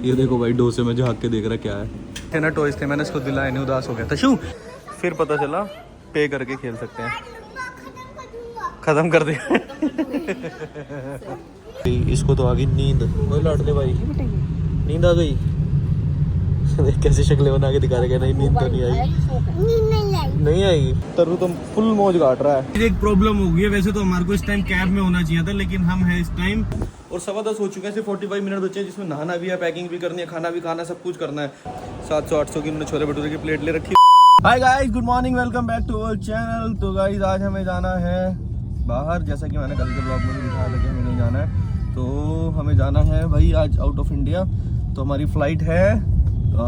ये देखो भाई डोसे में झाँक के देख रहा क्या है ना टॉयज थे, मैंने इसको दिलाया नहीं, उदास हो गया था शू। फिर पता चला पे करके खेल सकते हैं, खत्म कर दे। इसको तो आ गई नींद, वही लौट ले भाई, नींद आ गई। कैसी शक्लें बना के दिखा रहे, नहीं नींद तो नहीं आई, नहीं आएगी। तरु तो फुल मौज काट रहा है। एक प्रॉब्लम हो गई है, वैसे तो हमारे को इस टाइम कैब में होना चाहिए था, लेकिन हम है इस टाइम और 10:15 हो चुके हैं, सिर्फ 45 मिनट बचे हैं, जिसमें नहाना भी है, पैकिंग भी करनी है, खाना भी खाना, सब कुछ करना है। 700-800 की उन्होंने छोले भटूरे की प्लेट ले रखी। Hi guys, good morning, welcome back to our channel. तो गाइस आज हमें जाना है बाहर, जैसा कि मैंने कल के ब्लॉग में भी दिखाया था कि हमें नहीं जाना है, तो हमें जाना है भाई आज आउट ऑफ इंडिया। तो हमारी फ़्लाइट है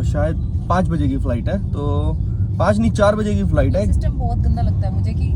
शायद 5 बजे की फ़्लाइट है, तो 5 नहीं 4 बजे की फ़्लाइट है। सिस्टम बहुत गंदा लगता है मुझे कि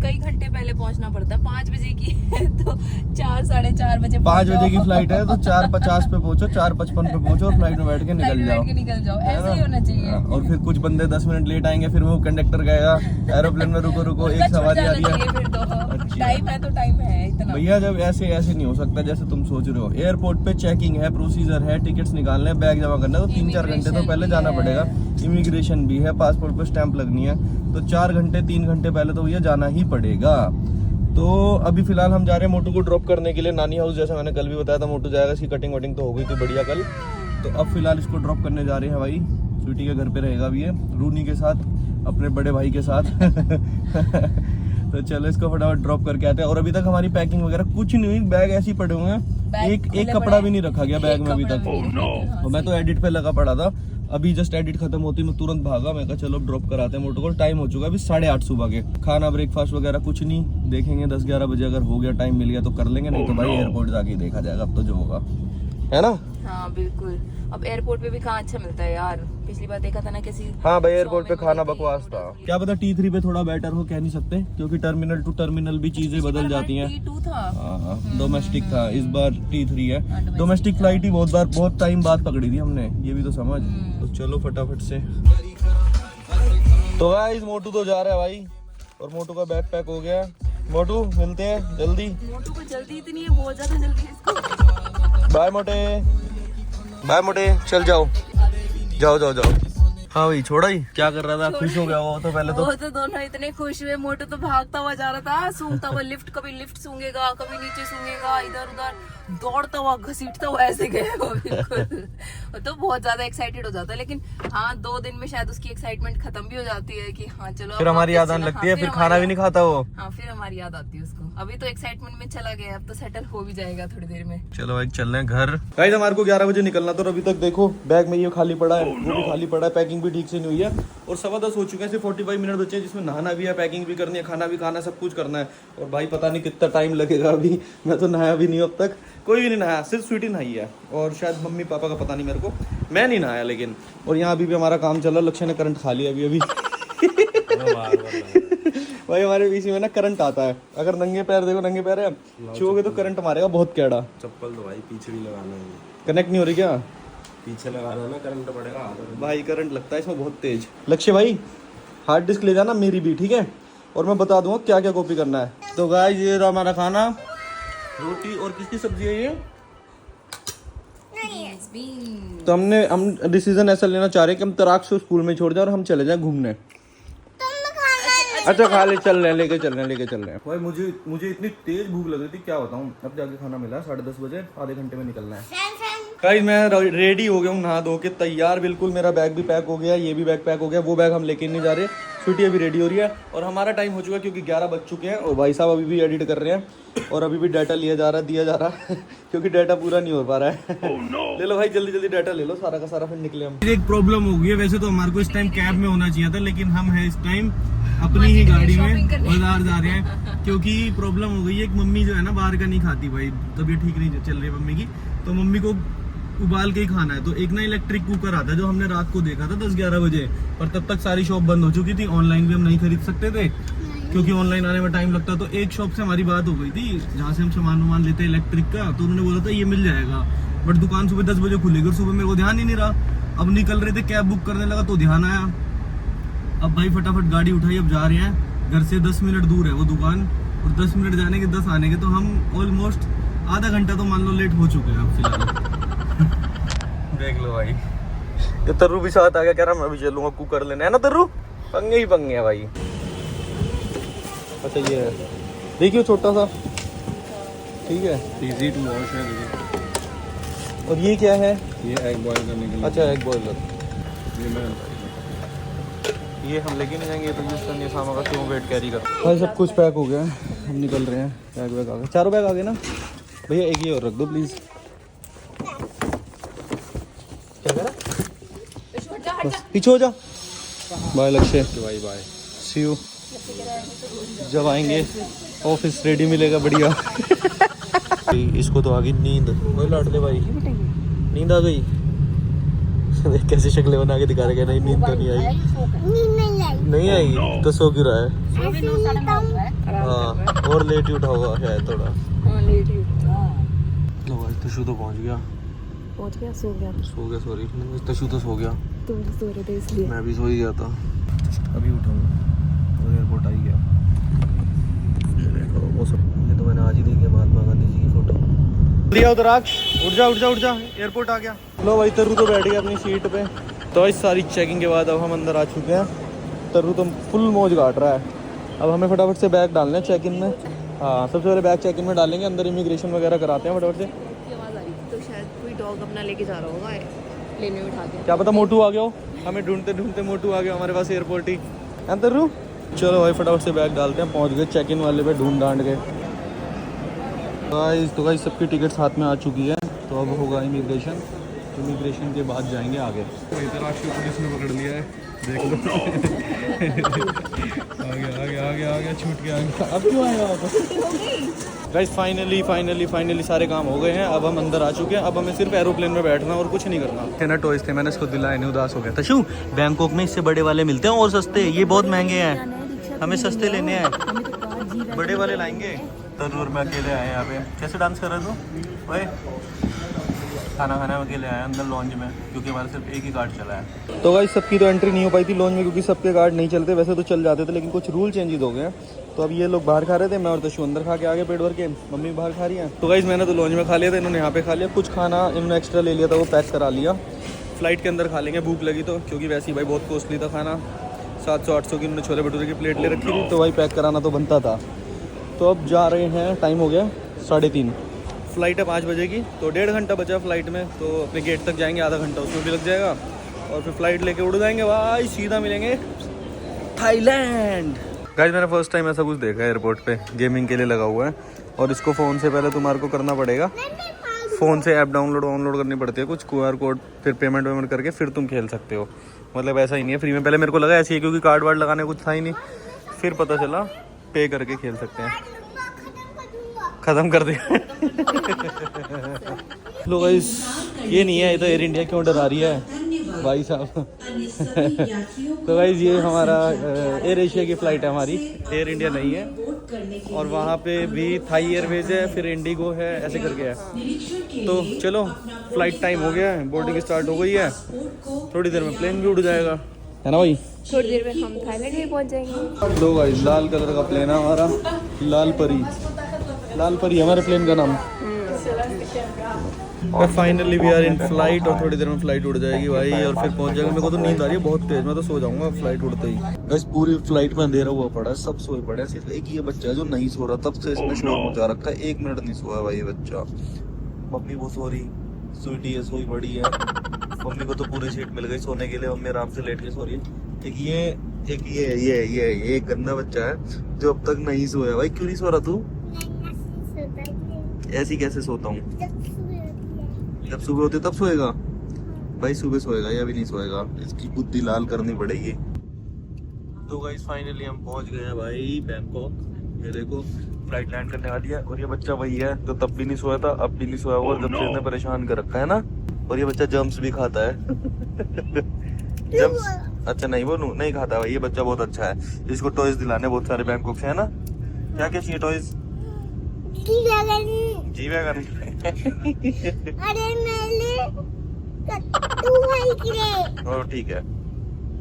कई घंटे पहले पहुंचना पड़ता है। 5 बजे की है तो 4 साढ़े 4 बजे 5 बजे की फ्लाइट है तो 4:50 पे पहुंचो, 4:55 पे पहुंचो और फ्लाइट में बैठ के निकल जाओ, ऐसे ही होना चाहिए। और फिर कुछ बंदे 10 मिनट लेट आएंगे, फिर वो कंडक्टर कहेगा एरोप्लेन में रुको रुको, एक सवारी आ रही है। फिर तो टाइम है तो टाइम है इतना। भैया जब ऐसे नहीं हो सकता जैसे तुम सोच रहे हो। एयरपोर्ट पे चेकिंग है, प्रोसीजर है, टिकट्स निकालने, बैग जमा करना है, तो 3-4 घंटे तो पहले जाना पड़ेगा। इमिग्रेशन भी है, पासपोर्ट पे स्टैंप लगनी है, तो 4 घंटे 3 घंटे पहले तो भैया जाना ही पड़ेगा। तो अभी फिलहाल हम जा रहे हैं मोटू को ड्रॉप करने के लिए नानी हाउस, जैसा मैंने कल भी बताया था। मोटू जाएगा, इसकी कटिंग वटिंग तो हो गई थी बढ़िया कल। तो अब फिलहाल इसको ड्रॉप करने जा रहे हैं भाई। स्वीटी के घर पे रहेगा अभी ये, रूनी के साथ, अपने बड़े भाई के साथ। तो चलो इसको फटाफट ड्रॉप करके आते हैं। और अभी तक हमारी पैकिंग वगैरह कुछ नहीं हुई, बैग ऐसे ही पड़े हुए हैं, एक कपड़ा भी नहीं रखा गया बैग में अभी तक। तो मैं तो एडिट पे लगा पड़ा था, अभी जस्ट एडिट खत्म होती मैं तुरंत भागा। मैं कहा चलो ड्रॉप कराते हैं मोटो को। टाइम हो चुका है अभी 8:30 सुबह के। खाना ब्रेकफास्ट वगैरह कुछ नहीं, देखेंगे 10-11 बजे अगर हो गया, टाइम मिल गया तो कर लेंगे, नहीं तो भाई एयरपोर्ट जाके देखा जाएगा अब तो जो होगा, है ना। हाँ बिल्कुल, अब एयरपोर्ट पे भी कहाँ अच्छा मिलता है यार, पिछली बार देखा था ना कैसी। हाँ भाई एयरपोर्ट पे खाना बकवास था। क्या पता T3 पे थोड़ा बेटर हो, कह नहीं सकते, क्योंकि टर्मिनल टू टर्मिनल भी चीजें बदल जाती हैं। T2 था, हाँ डोमेस्टिक था, इस बार T3 है। डोमेस्टिक फ्लाइट ही बहुत टाइम बाद पकड़ी थी हमने, ये भी तो समझ। तो चलो फटाफट से। तो गाइस मोटू तो जा रहा है भाई, और मोटू का बैग पैक हो गया। मोटू मिलते हैं जल्दी। मोटू को जल्दी इतनी है, बहुत ज्यादा जल्दी है इसको। बाय मोटे, बाय मोटे, चल जाओ जाओ जाओ जाओ। हाँ भाई छोड़ा ही, क्या कर रहा था, खुश हो गया वो तो पहले तो। वो तो दोनों इतने खुश हुए, मोटू तो भागता हुआ जा रहा था, सूंघता हुआ लिफ्ट, कभी लिफ्ट सूंघेगा, कभी नीचे सूंघेगा, इधर उधर दौड़ता हुआ घसीटता हुआ ऐसे गया वो बिल्कुल। वो तो बहुत ज्यादा एक्साइटेड हो जाता है, लेकिन हाँ 2 दिन में शायद उसकी एक्साइटमेंट खत्म भी हो जाती है कि हाँ चलो। फिर हमारी याद आने लगती है, फिर खाना भी नहीं खाता वो। हाँ फिर हमारी याद आती है उसको। अभी तो एक्साइटमेंट में चला गया, अब तो सेटल हो भी जाएगा थोड़ी देर में। चलो भाई चल रहे हैं घर। गाइस हमारे को 11 बजे निकलना, तो अभी तक देखो बैग में ये खाली पड़ा है, वो भी खाली पड़ा है, पैकिंग भी ठीक से नहीं हुई है, और 10:15 हो चुके हैं, सिर्फ 45 मिनट बचे हैं, जिसमें नहाना भी है, पैकिंग भी करनी है, खाना भी खाना, सब कुछ करना है। और भाई पता नहीं कितना टाइम लगेगा अभी, मैं तो नहाया भी नहीं अब तक, कोई भी नहीं नहाया, सिर्फ स्वीटी नहाई है, और शायद मम्मी पापा का पता नहीं मेरे को, मैं नहीं नहाया लेकिन। और यहाँ अभी भी हमारा काम चल रहा है, लक्ष्य ने करंट खा लिया अभी। भाई हमारे पीछे में ना करंट आता है, अगर नंगे पैर देखो, नंगे पैर है, छुओगे तो करंट मारेगा बहुत कैड़ा। चप्पल तो भाई पीछे भी लगाना है, कनेक्ट नहीं हो रही क्या? पीछे लगाना ना, करंट पड़ेगा भाई करंट लगता है इसमें बहुत तेज। लक्ष्य भाई हार्ड डिस्क ले जाना मेरी भी, ठीक है, और मैं बता दूंगा क्या क्या कॉपी करना है। तो गाइस ये रहा हमारा खाना, रोटी और किसकी सब्जी है ये। तो हम डिसीजन ऐसा लेना चाह रहे हैं कि हम तराक से स्कूल में छोड़ जाए और हम चले जाएं घूमने। अच्छा खा ले, चल रहे हैं, लेके चल रहे हैं। भाई मुझे इतनी तेज भूख लग रही थी, क्या बताऊं। अब जाके खाना मिला 10:30 बजे, आधे घंटे में निकलना है। गाइस मैं रेडी हो गया हूँ, नहा धो के तैयार बिल्कुल। मेरा बैग भी पैक हो गया, ये भी बैग पैक हो गया, वो बैग हम लेके नहीं जा रहे। स्वीटी अभी रेडी हो रही है, और हमारा टाइम हो चुका है क्योंकि 11 बज चुके हैं, और भाई साहब अभी भी एडिट कर रहे हैं, और अभी भी डाटा दिया जा रहा है क्योंकि डाटा पूरा नहीं हो पा रहा है। ले लो भाई जल्दी डाटा ले लो सारा का सारा, फिर निकले हम। एक प्रॉब्लम हो गई है, वैसे तो हमारे को इस टाइम कैब में होना चाहिए था, लेकिन हम है इस टाइम अपनी ही गाड़ी में बाजार जा रहे हैं, क्योंकि प्रॉब्लम हो गई है। एक मम्मी जो है ना बाहर का नहीं खाती भाई, तबीयत ठीक नहीं चल रही है मम्मी की, तो मम्मी को उबाल के ही खाना है। तो एक ना इलेक्ट्रिक कुकर आता है जो हमने रात को देखा था 10-11 बजे, पर तब तक सारी शॉप बंद हो चुकी थी, ऑनलाइन भी हम नहीं खरीद सकते थे क्योंकि ऑनलाइन आने में टाइम लगता। तो एक शॉप से हमारी बात हो गई थी जहाँ से हम सामान लेते हैं इलेक्ट्रिक का, तो उन्होंने बोला था ये मिल जाएगा, बट दुकान सुबह 10 बजे खुलेगी, और सुबह मेरे को ध्यान ही नहीं रहा। अब निकल रहे थे, कैब बुक करने लगा तो ध्यान आया। अब भाई फटाफट गाड़ी उठाई, अब जा रहे हैं। घर से 10 मिनट दूर है वो दुकान, और 10 मिनट जाने के 10 आने के, तो हम ऑलमोस्ट आधा घंटा तो मान लो लेट हो चुके हैं अब फिलहाल। देख लो भाई, ये तरु भी साथ आ गया, कह रहा मैं भी चलूंगा कुकर लेने, है ना तरु? पंगे ही पंगे है भाई। अच्छा ये है, देखिए छोटा सा, ठीक है, इजी टू वॉश है देखिए। और ये क्या है? ये एग बॉईल करने के लिए। अच्छा एग बॉयलर, ये मैं ये हम लेके नहीं जाएंगे, ये तो यूज़ करनी है सामा का, क्यों वेट कैरी कर। भाई सब कुछ पैक हो गया है, हम निकल रहे हैं। बैग वैग आ गए, चारों बैग आ गए ना भैया? एक ही और रख दो प्लीज़। क्या करा? बस पीछे हो जा। बाय लक्ष्य, बाय बाय। C you. जब आएंगे ऑफिस रेडी मिलेगा बढ़िया। इसको तो आ गई नींद। ओए लाडले भाई, नींद आ गई? देख कैसे शक्लें बना के दिखा रहे, नहीं नींद तो नहीं आई। नहीं आई तो सो क्यों रहा है? हाँ, और लेट ही उठा हुआ है थोड़ा। लो भाई तशु तो पहुंच गया, सो गया। सॉरी तशु तो सो गया, तुम भी सो रहे थे इसलिए। मैं भी सो ही गया था। अभी उठा हूँ और एयरपोर्ट आई गया। ये तो मैंने आज ही देखी महात्मा गांधी जी की फोटो। दिया उतराग, उठ जा, एयरपोर्ट आ गया। लो भाई तरु तो बैठ गया अपनी सीट पे। तो इस सारी चेकिंग के बाद अब हम अंदर आ चुके हैं। तरु तो फुल मौज काट रहा है। अब हमें फटाफट से बैग डालने हैं चेक इन में। हाँ सबसे पहले बैग चेक इन में डालेंगे, अंदर इमिग्रेशन वगैरह कराते हैं फटाफट से। आवाज आ रही थी तो शायद कोई डॉग अपना लेके जा रहा होगा, लेने में उठा के। क्या पता मोटू आ गया हो, हमें ढूंढते ढूंढते मोटू आ गया हमारे पास एयरपोर्ट ही। तरु चलो भाई फटाफट से बैग डालते हैं, पहुंच गए चेक इन वाले पे ढूंढ ढांड के। तो गाइस सबकी टिकट हाथ में आ चुकी है, तो अब होगा इमिग्रेशन के बाद जाएंगे आगे। अंतर्राष्ट्रीय पुलिस ने पकड़ लिया है, देख लो। आ गया छूट गया। अब क्यों आएगा वापस? गाइस फाइनली सारे काम हो गए हैं। अब हम अंदर आ चुके हैं, अब हमें सिर्फ एरोप्लेन में बैठना और कुछ नहीं करना। थे ना टॉयज थे, मैंने इसको दिलाए नहीं, उदास हो गया। तशु बैंकॉक में इससे बड़े वाले मिलते हैं और सस्ते, ये बहुत महंगे हैं, हमें सस्ते लेने हैं, बड़े वाले लाएंगे। तरूर में अकेले आए यहाँ पे, कैसे डांस कर रहे हो? ओए खाना खाने में अकेले आए अंदर लॉन्ज में, क्योंकि हमारा सिर्फ एक ही कार्ड चला है। तो भाई सबकी तो एंट्री नहीं हो पाई थी लॉन्ज में, क्योंकि सबके कार्ड नहीं चलते, वैसे तो चल जाते थे लेकिन कुछ रूल चेंजेस हो गए हैं। तो अब ये लोग बाहर खा रहे थे, मैं और तशु अंदर खा के आगे पेट भर के, मम्मी बाहर खा रही है। तो गाइस मैंने तो लॉन्ज में खा लिया था, इन्होंने यहाँ पे खा लिया। कुछ खाना इन्होंने एक्स्ट्रा ले लिया था, वो पैक करा लिया, फ्लाइट के अंदर खा लेंगे भूख लगी तो, क्योंकि वैसे ही भाई बहुत कॉस्टली था खाना। 700-800 की इन्होंने छोले भटूरे की प्लेट ले रखी थी, तो भाई पैक कराना तो बनता था। तो अब जा रहे हैं, टाइम हो गया 3:30, फ़्लाइट है 5 बजे की, तो 1.5 घंटा बचा फ़्लाइट में। तो अपने गेट तक जाएंगे, आधा घंटा उसमें भी लग जाएगा, और फिर फ़्लाइट लेके उड़ जाएंगे भाई, सीधा मिलेंगे थाईलैंड। गाइस मैंने फर्स्ट टाइम ऐसा कुछ देखा है एयरपोर्ट पे, गेमिंग के लिए लगा हुआ है, और इसको फ़ोन से पहले तुम्हारे को करना पड़ेगा, फ़ोन से ऐप डाउनलोड करनी पड़ती है, कुछ QR कोड, फिर पेमेंट करके फिर तुम खेल सकते हो। मतलब ऐसा ही नहीं है फ्री में, पहले मेरे को लगा ऐसे ही, क्योंकि कार्ड वार्ड लगाने कुछ था ही नहीं, फिर पता चला पे करके खेल सकते हैं। खत्म कर दिया। लो गाइस ये नहीं है, ये तो एयर इंडिया क्यों डरा रही है भाई साहब। तो गाइस ये हमारा एयर एशिया की फ़्लाइट है हमारी, एयर इंडिया नहीं है, और वहाँ पे भी थाई एयरवेज है, फिर इंडिगो है, ऐसे करके है। तो चलो फ़्लाइट टाइम हो गया है, बोर्डिंग स्टार्ट हो गई है, थोड़ी देर में प्लेन भी उड़ जाएगा, है ना भाई? थोड़ी देर में हम थाईलैंड में पहुंच जाएंगे। लो गाइस लाल कलर का प्लेन है हमारा, लाल परी हमारे प्लेन का नाम। और finally we are in flight, और थोड़ी देर में फ्लाइट उड़ जाएगी भाई, और फिर पहुंच जाएगा। मेरे को तो नींद आ रही है बहुत तेज, मैं तो सो जाऊंगा फ्लाइट उड़ते ही। बस पूरी फ्लाइट में अंधेरा हुआ पड़ा है, सब सोए पड़े हैं, सिर्फ एक ही बच्चा है जो नहीं सो रहा, तब से इसने शोर मचा रखा है, 1 मिनट नहीं सोया भाई ये बच्चा। मम्मी वो सो रही, स्वीटी है सोई बड़ी है, मम्मी को तो पूरी सीट मिल गई सोने के लिए, मम्मी आराम से लेट के सो रही है। एक ये गंदा बच्चा है जो अब तक नहीं सोया। भाई क्यों नहीं सो रहा तू? ऐसी कैसे सोता हूँ? जब सुबह होती तब सोएगा भाई, सुबह सोएगा या भी नहीं सोएगा, इसकी बुद्धि लाल करनी पड़ेगी। तो गाइस फाइनली हम पहुंच गए हैं भाई बैंकॉक। ये देखो फ्लाइट लैंड करने वाली है, और ये बच्चा वही है जो तब भी नहीं सोया था, अब भी नहीं सोया हुआ, जब से इसने परेशान कर रखा है ना। और ये बच्चा जम्स भी खाता है। जम्स अच्छा नहीं, वो नहीं खाता भाई, ये बच्चा बहुत अच्छा है। इसको टॉयज दिलाने बहुत सारे बैंकॉक से, है ना? क्या क्या चाहिए टॉयज? G wagon. अरे मेरे कट्टू भाई के। ठीक है।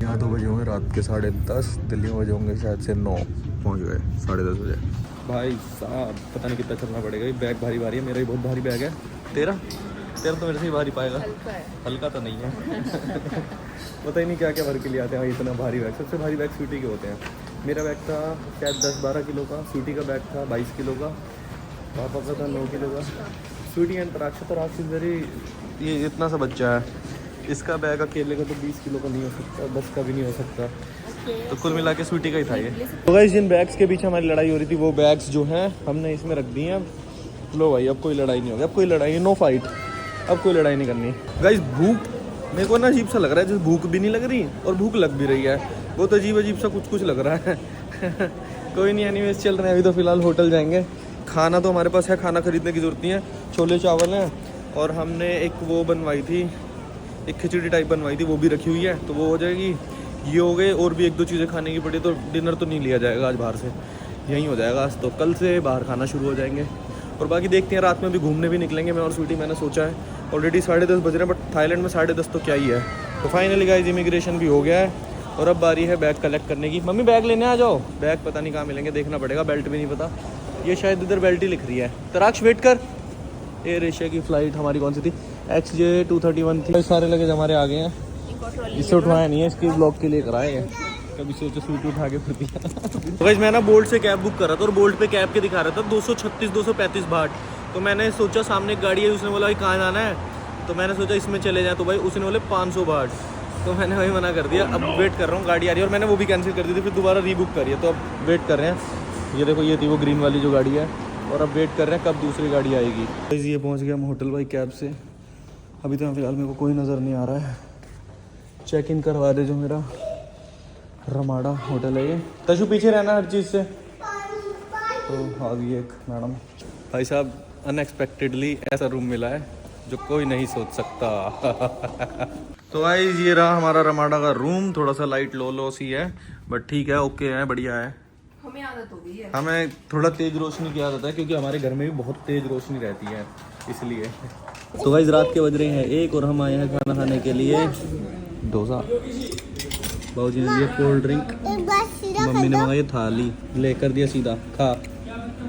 यहाँ 2 बजे होंगे रात के 10:30, दिल्ली में बजे होंगे शायद से 9, पहुँच गए 10:30 बजे। भाई साहब पता नहीं कितना चलना पड़ेगा, ये बैग भारी है, मेरा ही बहुत भारी बैग है। तेरा तेरा तो मेरे से ही भारी पाएगा। हल्का है। हल्का तो नहीं है। पता ही नहीं क्या क्या भर के लिए आते हैं इतना भारी बैग। सबसे भारी बैग स्वीटी के होते हैं। मेरा बैग था शायद 10-12 किलो का, स्वीटी का बैग था 22 किलो का, पापा का था 9 किलो का। स्वीटी एंड तराक्ष वेरी, ये इतना सा बच्चा है, इसका बैग अकेले का तो 20 किलो का नहीं हो सकता, 10 का भी नहीं हो सकता। तो कुल मिला के स्वीटी का ही था ये। तो गाइस जिन बैग्स के पीछे हमारी लड़ाई हो रही थी वो बैग्स जो हैं हमने इसमें रख दिए हैं। लो भाई अब कोई लड़ाई नहीं होगी, अब कोई लड़ाई, नो फाइट, अब कोई लड़ाई नहीं करनी। गाइस भूख मेरे को ना अजीब सा लग रहा है, जैसे भूख भी नहीं लग रही और भूख लग भी रही है, बहुत अजीब सा कुछ लग रहा है। कोई नहीं, एनीवेज चल रहे हैं अभी तो फिलहाल होटल जाएंगे। खाना तो हमारे पास है, खाना खरीदने की जरूरत नहीं है। छोले चावल हैं और हमने एक वो बनवाई थी, एक खिचड़ी टाइप बनवाई थी, वो भी रखी हुई है, तो वो हो जाएगी। ये हो गए, और भी 1-2 चीज़ें खाने की पड़ी, तो डिनर तो नहीं लिया जाएगा आज बाहर से, यहीं हो जाएगा आज। तो कल से बाहर खाना शुरू हो जाएंगे और बाकी देखते हैं, रात में भी घूमने भी निकलेंगे मैं और स्वीटी। मैंने सोचा है ऑलरेडी 10:30 बज रहे हैं, बट थाईलैंड में 10:30 तो क्या ही है। तो फाइनली गाइस इमिग्रेशन भी हो गया है और अब बारी है बैग कलेक्ट करने की। मम्मी बैग लेने आ जाओ। बैग पता नहीं कहाँ मिलेंगे, देखना पड़ेगा, बेल्ट भी नहीं पता, ये शायद इधर बेल्ट ही लिख रही है। तराक्ष वेट कर। एयर एशिया की फ़्लाइट हमारी कौन सी थी, XJ 231 थी। सारे लगेज हमारे आ गए हैं, इससे उठवाया नहीं है, इसके ब्लॉग के लिए कराए हैं। कभी सोचो स्वीटी उठा के फिरती है। तो गाइस मैं ना बोल्ट से कैब बुक कर रहा था और बोल्ट पे कैब के दिखा रहा था 236-235 बाट। तो मैंने सोचा सामने एक गाड़ी है, उसने बोला भाई कहाँ जाना है, तो मैंने सोचा इसमें चले जाए, तो भाई उसने बोले 500 बाट, तो मैंने वही मना कर दिया। अब वेट कर रहा हूँ, गाड़ी आ रही है और मैंने वो भी कैंसिल कर दी थी, फिर दोबारा रीबुक करी है, तो अब वेट कर रहे हैं। ये देखो ये थी वो ग्रीन वाली जो गाड़ी है, और अब वेट कर रहे हैं कब दूसरी गाड़ी आएगी। गाइस ये पहुँच गया हम होटल भाई कैब से। अभी तो फिलहाल मेरे को कोई नज़र नहीं आ रहा है। चेक इन करवा दे जो मेरा रमाडा होटल है ये। तशु पीछे रहना हर चीज़ से। तो आ गई एक मैडम। भाई साहब अनएक्सपेक्टेडली ऐसा रूम मिला है जो कोई नहीं सोच सकता। तो भाई ये रहा हमारा रमाडा का रूम, थोड़ा सा लाइट लो सी है, बट ठीक है, ओके है, बढ़िया है। हमें आदत हो गई है, हमें थोड़ा तेज रोशनी की आदत है क्योंकि हमारे घर में भी बहुत तेज रोशनी रहती है, इसलिए। तो भाई रात के बज रहे हैं 1 और हम आए हैं खाना खाने के लिए डोसा। बाबूजी ने दिया कोल्ड ड्रिंक, मम्मी ने मंगाई थाली, लेकर दिया सीधा खा।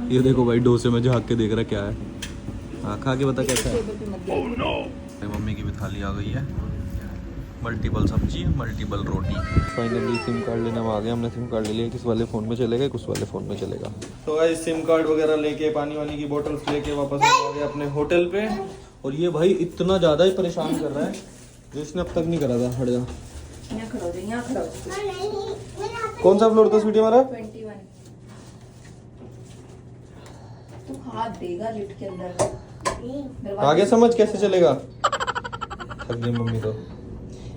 ये देखो भाई डोसे में झाँक के देख रहा क्या है। हाँ खा के बता कैसा है। मम्मी की भी थाली आ गई है, मल्टीपल सब्जी, मल्टीपल रोटी। फाइनली सिम कार्ड लेने में आ गए, हमने सिम कार्ड ले लिया, किस वाले फ़ोन में चलेगा, किस वाले फ़ोन में चलेगा। तो भाई सिम कार्ड वगैरह लेके, पानी वानी की बोतल्स लेके वापस आ गए अपने होटल पे। और ये भाई इतना ज़्यादा ही परेशान कर रहा है जो इसने अब तक नहीं करा था। हट जा, यहाँ खड़ा हो जा, यहाँ खड़ा हो जा। कौन सा फ्लोर था स्वीटी हमारा? 21। तू हाथ देगा लिफ्ट के अंदर, आगे समझ कैसे चलेगा। थक गई मम्मी तो।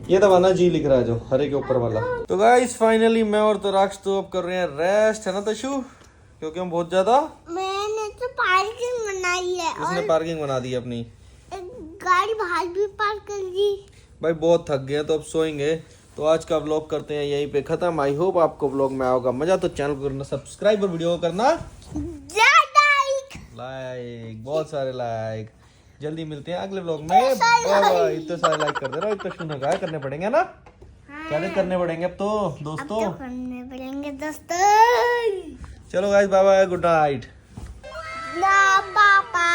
ये दबाना जी लिख रहा है जो हरे के ऊपर वाला। तो गाइस फाइनली मैं और तराक्ष तो अब कर रहे हैं रेस्ट, है ना तशु, क्योंकि हम बहुत ज्यादा, मैंने तो पार्किंग बनाई है उसने पार्किंग बना दी अपनी, गाड़ी बाहर भी पार्क कर दी। भाई बहुत थक गए तो अब सोएंगे। तो आज का व्लॉग करते हैं यहीं पे खत्म। आई होप आपको व्लॉग में आएगा मजा, तो चैनल को करना सब्सक्राइब और वीडियो को करना लाइक, बहुत सारे लाइक। जल्दी मिलते हैं अगले व्लॉग में, बाय बाय। इतने सारे लाइक कर दे रहा, इतना शुरू कहा करने पड़ेंगे ना। क्या करने पड़ेंगे अब तो दोस्तों, अब तो करने पड़ेंगे दोस्तों। चलो guys bye bye, good night. ना पापा।